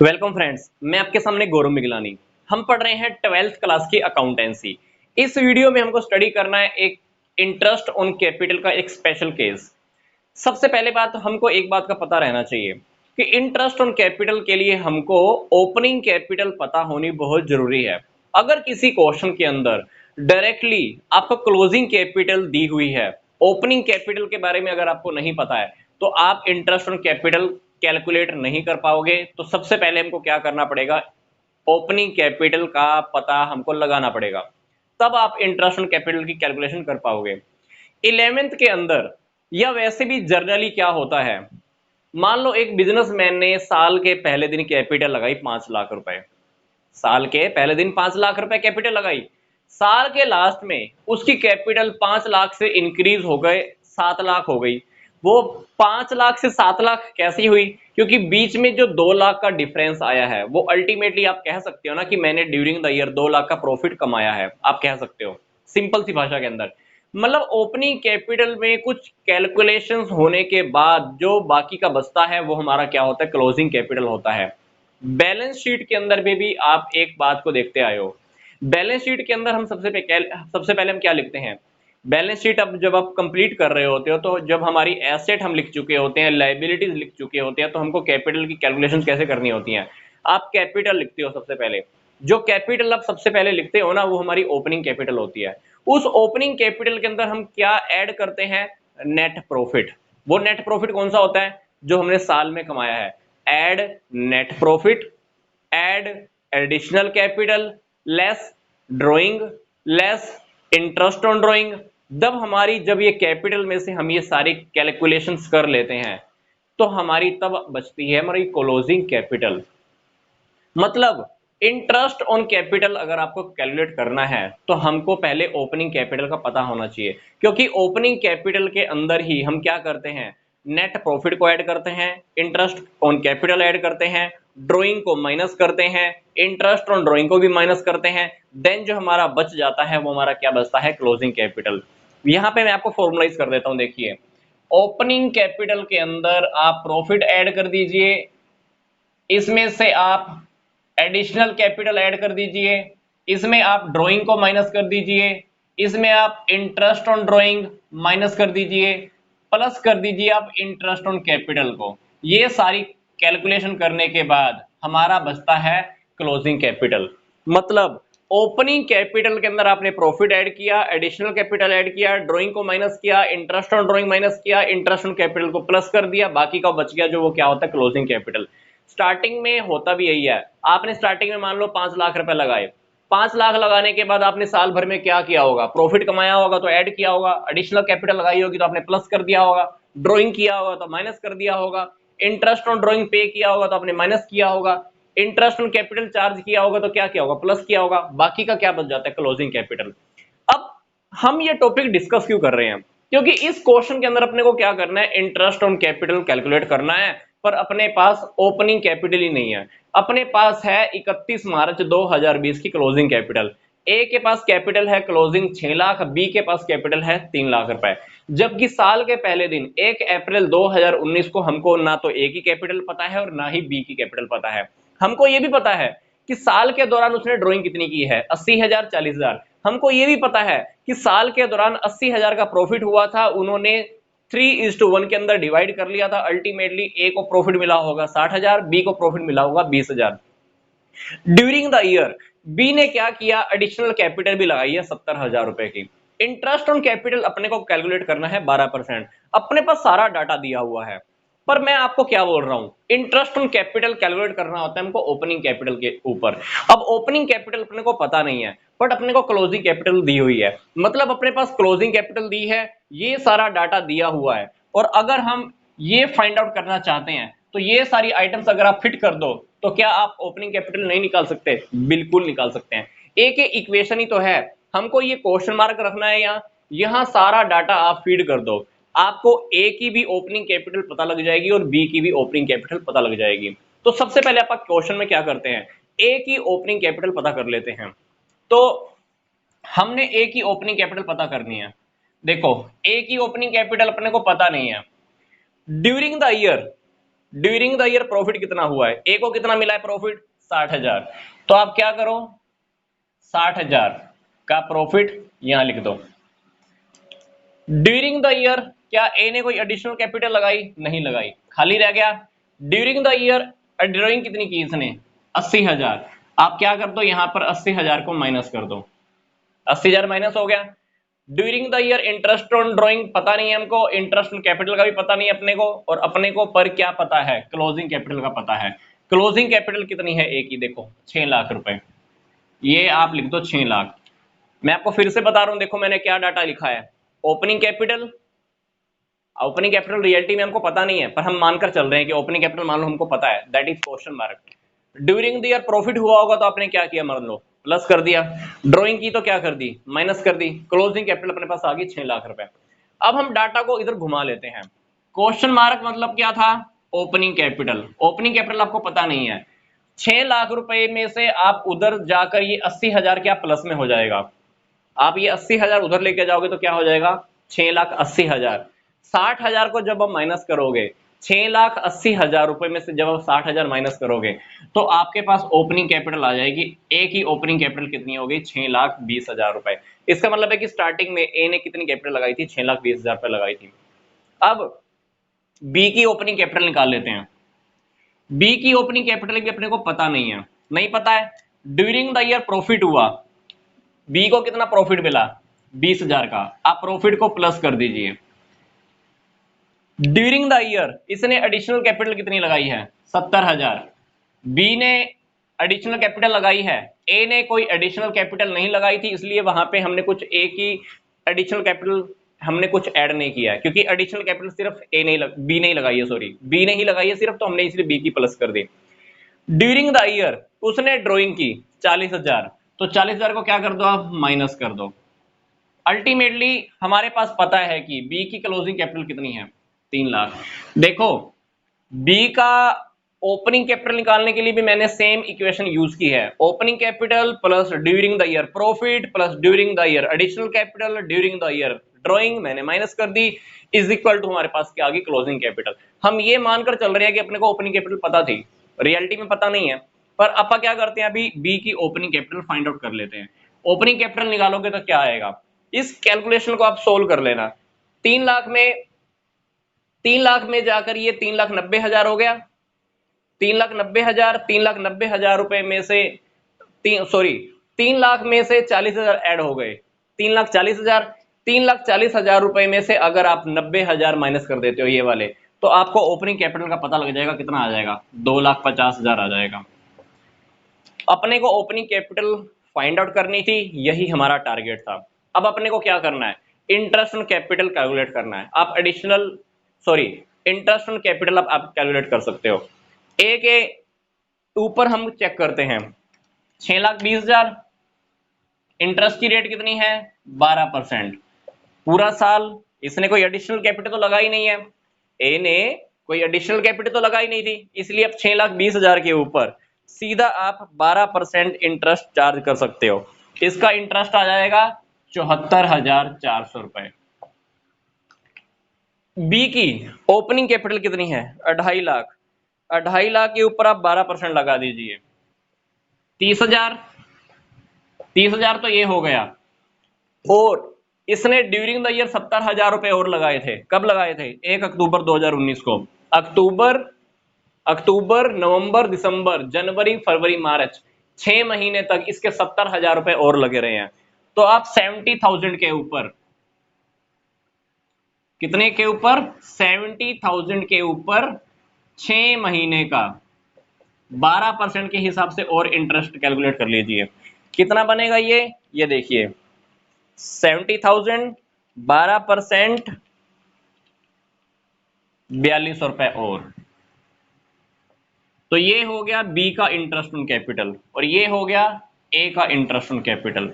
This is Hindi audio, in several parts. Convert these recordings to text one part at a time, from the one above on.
वेलकम फ्रेंड्स, मैं आपके सामने गौरव मिगलानी। हम पढ़ रहे हैं 12th क्लास की अकाउंटेंसी। इस वीडियो में हमको स्टडी करना है एक इंटरेस्ट ऑन कैपिटल का एक स्पेशल केस। सबसे पहले बात हमको एक बात का पता रहना चाहिए कि इंटरेस्ट ऑन कैपिटल के लिए हमको ओपनिंग कैपिटल पता होनी बहुत जरूरी है। अगर किसी क्वेश्चन के अंदर डायरेक्टली आपको क्लोजिंग कैपिटल दी हुई है, ओपनिंग कैपिटल के बारे में अगर आपको नहीं पता है तो आप इंटरेस्ट ऑन कैपिटल कैलकुलेट नहीं कर पाओगे। तो सबसे पहले हमको क्या करना पड़ेगा, ओपनिंग कैपिटल का पता हमको लगाना पड़ेगा, तब आप इंटरेस्ट ऑन कैपिटल की कैलकुलेशन कर पाओगे। 11th के अंदर या वैसे भी जर्नली क्या होता है, मान लो एक बिजनेसमैन ने साल के पहले दिन कैपिटल लगाई 5 लाख रुपए। साल के पहले दिन 5 लाख रुपए कैपिटल लगाई। साल के लास्ट में उसकी कैपिटल 5 लाख से इंक्रीज हो गए 7 लाख हो गई। वो 5 लाख से 7 लाख कैसी हुई? क्योंकि बीच में जो 2 लाख का डिफरेंस आया है वो अल्टीमेटली आप कह सकते हो ना कि मैंने ड्यूरिंग द ईयर 2 लाख का प्रॉफिट कमाया है, आप कह सकते हो सिंपल सी भाषा के अंदर। मतलब ओपनिंग कैपिटल में कुछ कैलकुलेशंस होने के बाद जो बाकी का बचता है वो हमारा क्या होता है, क्लोजिंग कैपिटल होता है। बैलेंस शीट के अंदर में भी आप एक बात को देखते आए हो। बैलेंस शीट के अंदर हम सबसे पहले हम क्या लिखते हैं, बैलेंस शीट अब जब आप कंप्लीट कर रहे होते हो तो जब हमारी एसेट हम लिख चुके होते हैं, लाइबिलिटीज लिख चुके होते हैं, तो हमको कैपिटल की कैलकुलेशन कैसे करनी होती हैं। आप कैपिटल लिखते हो सबसे पहले। जो कैपिटल आप सबसे पहले लिखते हो ना वो हमारी ओपनिंग कैपिटल होती है। उस ओपनिंग कैपिटल के अंदर हम क्या ऐड करते हैं, नेट प्रॉफिट। वो नेट प्रॉफिट कौन सा होता है, जो हमने साल में कमाया है। Add net profit, add additional capital, less drawing, less interest on drawing. जब ये कैपिटल में से हम ये सारी कैलकुलेशंस कर लेते हैं तो हमारी तब बचती है हमारी क्लोजिंग कैपिटल। मतलब इंटरेस्ट ऑन कैपिटल अगर आपको कैलकुलेट करना है तो हमको पहले ओपनिंग कैपिटल का पता होना चाहिए, क्योंकि ओपनिंग कैपिटल के अंदर ही हम क्या करते हैं, नेट प्रॉफिट को ऐड करते हैं, इंटरेस्ट ऑन कैपिटल ऐड करते हैं, ड्राइंग को माइनस करते हैं, इंटरेस्ट ऑन ड्राइंग को भी माइनस करते हैं। देन जो हमारा बच जाता है वो हमारा क्या बचता है, क्लोजिंग कैपिटल। यहां पे मैं आपको फॉर्मुलाइज कर देता हूं, देखिए ओपनिंग कैपिटल के अंदर आप प्रॉफिट ऐड कर दीजिए, इसमें से आप एडिशनल कैपिटल ऐड कर दीजिए, इसमें आप ड्राइंग को माइनस कर दीजिए, इसमें आप इंटरेस्ट ऑन ड्राइंग माइनस कर दीजिए, प्लस कर दीजिए आप इंटरेस्ट ऑन कैपिटल को। ये सारी कैलकुलेशन करने के बाद हमारा बचता है क्लोजिंग कैपिटल। मतलब ओपनिंग कैपिटल के अंदर आपने प्रॉफिट ऐड किया, एडिशनल कैपिटल ऐड किया, ड्राइंग को माइनस किया, इंटरेस्ट ऑन ड्राइंग माइनस किया, इंटरेस्ट ऑन कैपिटल को प्लस कर दिया, बाकी का बच गया जो वो क्या होता है, क्लोजिंग कैपिटल। स्टार्टिंग में होता भी यही है। आपने स्टार्टिंग में मान लो 5 लाख रुपए लगाए, 5 लाख लगाने के बाद आपने साल भर में क्या किया होगा, प्रॉफिट कमाया होगा तो ऐड किया होगा, एडिशनल कैपिटल लगाई होगी तो आपने प्लस कर दिया होगा, ड्राइंग किया होगा तो माइनस कर दिया होगा, इंटरेस्ट ऑन ड्राइंग पे किया होगा तो आपने माइनस किया होगा, इंटरेस्ट ऑन कैपिटल चार्ज किया होगा तो क्या किया होगा, प्लस किया होगा, बाकी का क्या बच जाता है, क्लोजिंग कैपिटल। अब हम ये टॉपिक डिस्कस क्यों कर रहे हैं, क्योंकि इस क्वेश्चन के अंदर अपने को क्या करना है, इंटरेस्ट ऑन कैपिटल कैलकुलेट करना है, पर अपने पास ओपनिंग कैपिटल ही नहीं है। अपने पास है 31 मार्च 2020 की क्लोजिंग कैपिटल। ए के पास कैपिटल है क्लोजिंग 6 लाख, बी के पास कैपिटल है 3 लाख रुपए। जबकि साल के पहले दिन 1 अप्रैल 2019 को हमको ना तो ए की कैपिटल पता है और ना ही बी की कैपिटल पता है। हमको ये भी पता है कि साल के दौरान उसने ड्राइंग कितनी की है, 80,000, 40,000। हमको ये भी पता है कि साल के दौरान 80,000 का प्रॉफिट हुआ था, उन्होंने 3:1 के अंदर डिवाइड कर लिया था। अल्टीमेटली ए को प्रॉफिट मिला होगा 60,000, बी को प्रॉफिट मिला होगा 20,000। ड्यूरिंग द ईयर बी ने क्या किया, एडिशनल कैपिटल भी लगाई है 70,000 रुपए की। इंटरेस्ट ऑन कैपिटल अपने को कैलकुलेट करना है 12%। अपने पास सारा डाटा दिया हुआ है, पर मैं आपको क्या बोल रहा हूं, इंटरेस्ट ऑन कैपिटल कैलकुलेट करना होता है हमको ओपनिंग कैपिटल के ऊपर। अब ओपनिंग कैपिटल अपने को पता नहीं है, बट अपने को क्लोजिंग कैपिटल दी हुई है। मतलब अपने पास क्लोजिंग कैपिटल दी है, ये सारा डाटा दिया हुआ है, और अगर हम ये फाइंड आउट करना चाहते हैं तो ये सारी आइटम्स अगर आप फिट कर दो तो क्या आप ओपनिंग कैपिटल नहीं निकाल सकते? बिल्कुल निकाल सकते हैं। एक इक्वेशन ही तो है, हमको ये क्वेश्चन मार्क रखना है, यहां सारा डाटा आप फीड कर दो, आपको ए की भी ओपनिंग कैपिटल पता लग जाएगी और बी की भी ओपनिंग कैपिटल पता लग जाएगी। तो सबसे पहले आप क्वेश्चन में क्या करते हैं, ए की ओपनिंग कैपिटल पता कर लेते हैं। तो हमने ए की ओपनिंग कैपिटल पता करनी है। देखो ए की ओपनिंग कैपिटल अपने को पता नहीं है। During the year during the year profit कितना हुआ है, ए को कितना मिला है प्रॉफिट 60,000। तो आप क्या करो 60,000 का प्रॉफिट यहां लिख दो। ड्यूरिंग द ईयर क्या ए ने कोई एडिशनल कैपिटल लगाई, नहीं लगाई, खाली रह गया। ड्यूरिंग द ईयर ड्रॉइंग कितनी की इसने 80,000। आप क्या कर दो यहां पर 80,000 को माइनस कर दो, 80,000 माइनस हो गया। During the year interest on drawing पता नहीं है हमको, इंटरेस्ट ऑन कैपिटल का भी पता नहीं है अपने को, और अपने को पर क्या पता है क्लोजिंग कैपिटल का पता है। क्लोजिंग कैपिटल कितनी है ए की, देखो 6 लाख रुपए, ये आप लिख दो 6 लाख। मैं आपको फिर से बता रहा हूं, देखो मैंने क्या डाटा लिखा है। Opening capital, opening capital reality में हमको पता नहीं है, पर हम मानकर चल रहे हैं कि ओपनिंग कैपिटल मान लो हमको पता है, that is question mark. During the year profit हुआ होगा तो आपने क्या किया, मान लो प्लस कर दिया, ड्रॉइंग की तो क्या कर दी माइनस कर दी, क्लोजिंग कैपिटल अपने पास आ गई 6 लाख रुपए। अब हम डाटा को इधर घुमा लेते हैं। क्वेश्चन मार्क मतलब क्या था, ओपनिंग कैपिटल। ओपनिंग कैपिटल आपको पता नहीं है, 6 लाख रुपए में से आप उधर जाकर ये 80,000 क्या प्लस में हो जाएगा, आप ये 80,000 उधर लेके जाओगे तो क्या हो जाएगा 6,80,000। 60,000 को जब आप माइनस करोगे, 6,80,000 रुपए में से जब आप 60,000 माइनस करोगे तो आपके पास ओपनिंग कैपिटल आ जाएगी। ए की ओपनिंग कैपिटल कितनी हो गई 6,20,000 रुपए। इसका मतलब है कि स्टार्टिंग में ए ने कितनी कैपिटल लगाई थी 6,20,000 रुपए लगाई थी। अब बी की ओपनिंग कैपिटल निकाल लेते हैं। बी की ओपनिंग कैपिटल भी अपने को पता नहीं है, नहीं पता है। ड्यूरिंग द ईयर प्रॉफिट हुआ, बी को कितना प्रॉफिट मिला 20,000 का, आप प्रॉफिट को प्लस कर दीजिए। ड्यूरिंग द ईयर इसने एडिशनल कैपिटल कितनी लगाई है 70,000। बी ने एडिशनल कैपिटल लगाई है, ए ने कोई एडिशनल कैपिटल नहीं लगाई थी, इसलिए वहां पे हमने कुछ ए की एडिशनल कैपिटल हमने कुछ ऐड नहीं किया है, क्योंकि एडिशनल कैपिटल सिर्फ ए नहीं बी नहीं लगाई है, सॉरी बी ने ही लगाई है सिर्फ, तो हमने इसलिए बी की प्लस कर दी। ड्यूरिंग द ईयर उसने ड्रॉइंग की 40,000, तो 40,000 को क्या कर दो आप माइनस कर दो। अल्टीमेटली हमारे पास पता है कि बी की क्लोजिंग कैपिटल कितनी है 3 लाख। देखो बी का ओपनिंग कैपिटल निकालने के लिए भी मैंने सेम इक्वेशन यूज की है, opening capital plus during the year profit plus during the year additional capital during the year drawing मैंने माइनस कर दी, इज इक्वल टू हमारे पास क्या आ गई क्लोजिंग कैपिटल। हम ये मानकर चल रहे हैं कि अपने को ओपनिंग कैपिटल पता थी, रियलिटी में पता नहीं है, पर अपन क्या करते हैं अभी बी की ओपनिंग कैपिटल फाइंड आउट कर लेते हैं। ओपनिंग कैपिटल निकालोगे तो क्या आएगा, इस कैलकुलेशन को आप सोल्व कर लेना। 3 लाख में 3 लाख में जाकर ये 3,90,000 हो गया, 3,90,000 3,90,000 रुपए में से 3 लाख में से 40,000 ऐड हो गए, 3,40,000। 3,40,000 रुपए में से अगर आप 90,000 माइनस कर देते हो ये वाले, तो आपको ओपनिंग कैपिटल का पता लग जाएगा कितना आ जाएगा 2,50,000 आ जाएगा। अपने को ओपनिंग कैपिटल फाइंड आउट करनी थी, यही हमारा टारगेट था। अब अपने को क्या करना है, इंटरेस्ट ऑन कैपिटल कैलकुलेट करना है। आप additional sorry interest on capital आप कैलकुलेट कर सकते हो। ए के ऊपर हम चेक करते हैं 6,20,000, इंटरेस्ट की रेट कितनी है 12%। पूरा साल इसने कोई एडिशनल कैपिटल तो लगाई नहीं है, ए ने कोई एडिशनल कैपिटल तो लगाई नहीं थी, इसलिए अब 6,20,000 के ऊपर सीधा आप 12% इंटरेस्ट चार्ज कर सकते हो। इसका इंटरेस्ट आ जाएगा 74,400 रुपए। बी की ओपनिंग कैपिटल कितनी है 2.5 लाख, 2.5 लाख के ऊपर आप 12% लगा दीजिए 30,000। 30,000 तो ये हो गया, और इसने ड्यूरिंग द ईयर 70,000 रुपए और लगाए थे, कब लगाए थे 1 अक्टूबर 2019 को। अक्टूबर नवंबर दिसंबर जनवरी फरवरी मार्च 6 महीने तक इसके 70,000 रुपए और लगे रहे हैं। तो आप 70,000 के ऊपर, कितने के ऊपर 70,000 के ऊपर 6 महीने का 12% के हिसाब से और इंटरेस्ट कैलकुलेट कर लीजिए, कितना बनेगा ये देखिए 70,000 12% 4200 रुपए और। तो ये हो गया बी का इंटरेस्ट ऑन कैपिटल, और ये हो गया ए का इंटरेस्ट ऑन कैपिटल।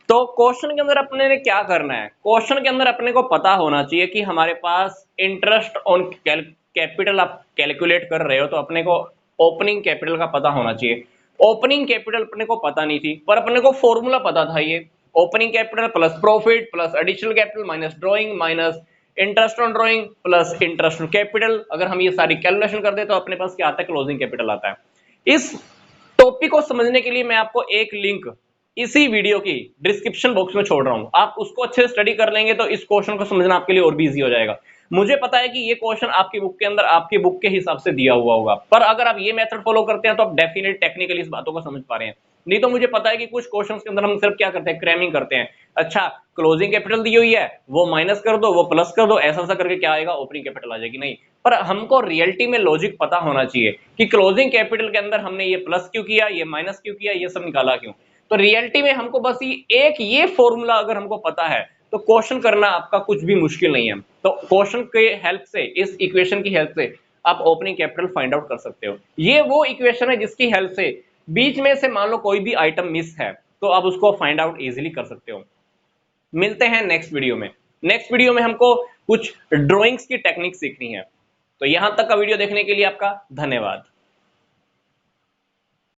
तो क्वेश्चन के अंदर अपने ने क्या करना है, क्वेश्चन के अंदर अपने को पता होना चाहिए कि हमारे पास इंटरेस्ट ऑन कैपिटल आप कैलकुलेट कर रहे हो, तो अपने को ओपनिंग कैपिटल का पता होना चाहिए। ओपनिंग कैपिटल अपने को पता नहीं थी, पर अपने को फॉर्मूला पता था, ये opening capital plus profit plus additional capital minus drawing minus interest on drawing plus interest on capital, अगर हम ये सारी कैलकुलेशन कर दे तो अपने पास क्या आता है, क्लोजिंग कैपिटल आता है। इस टॉपिक को समझने के लिए मैं आपको एक लिंक इसी वीडियो की डिस्क्रिप्शन बॉक्स में छोड़ रहा हूं, आप उसको अच्छे से स्टडी कर लेंगे तो इस क्वेश्चन को समझना आपके लिए और भी इजी हो जाएगा। मुझे पता है कि ये क्वेश्चन आपकी बुक के अंदर आपकी बुक के हिसाब से दिया हुआ होगा, पर अगर आप ये मेथड फॉलो करते हैं तो आप डेफिनेटली टेक्निकली इस बातों को समझ पा रहे हैं। नहीं तो मुझे पता है कि कुछ क्वेश्चंस के अंदर हम सिर्फ क्या करते हैं, क्रैमिंग करते हैं। अच्छा क्लोजिंग कैपिटल दी हुई है, वो माइनस कर दो, वो प्लस कर दो, ऐसा करके क्या आएगा, ओपनिंग कैपिटल आ जाएगी। नहीं, पर हमको रियलिटी में लॉजिक पता होना चाहिए कि क्लोजिंग कैपिटल के अंदर हमने ये प्लस क्यों किया, ये माइनस क्यों किया, ये सब निकाला क्यों। तो रियलिटी में हमको बस ये फॉर्मूला अगर हमको पता है तो क्वेश्चन करना आपका कुछ भी मुश्किल नहीं है। तो क्वेश्चन के हेल्प से, इस इक्वेशन की हेल्प से आप ओपनिंग कैपिटल फाइंड आउट कर सकते हो। ये वो इक्वेशन है जिसकी हेल्प से बीच में से मान लो कोई भी आइटम मिस है तो आप उसको फाइंड आउट इजीली कर सकते हो। मिलते हैं नेक्स्ट वीडियो में। नेक्स्ट वीडियो में हमको कुछ ड्राइंग्स की टेक्निक सीखनी है। तो यहां तक का वीडियो देखने के लिए आपका धन्यवाद।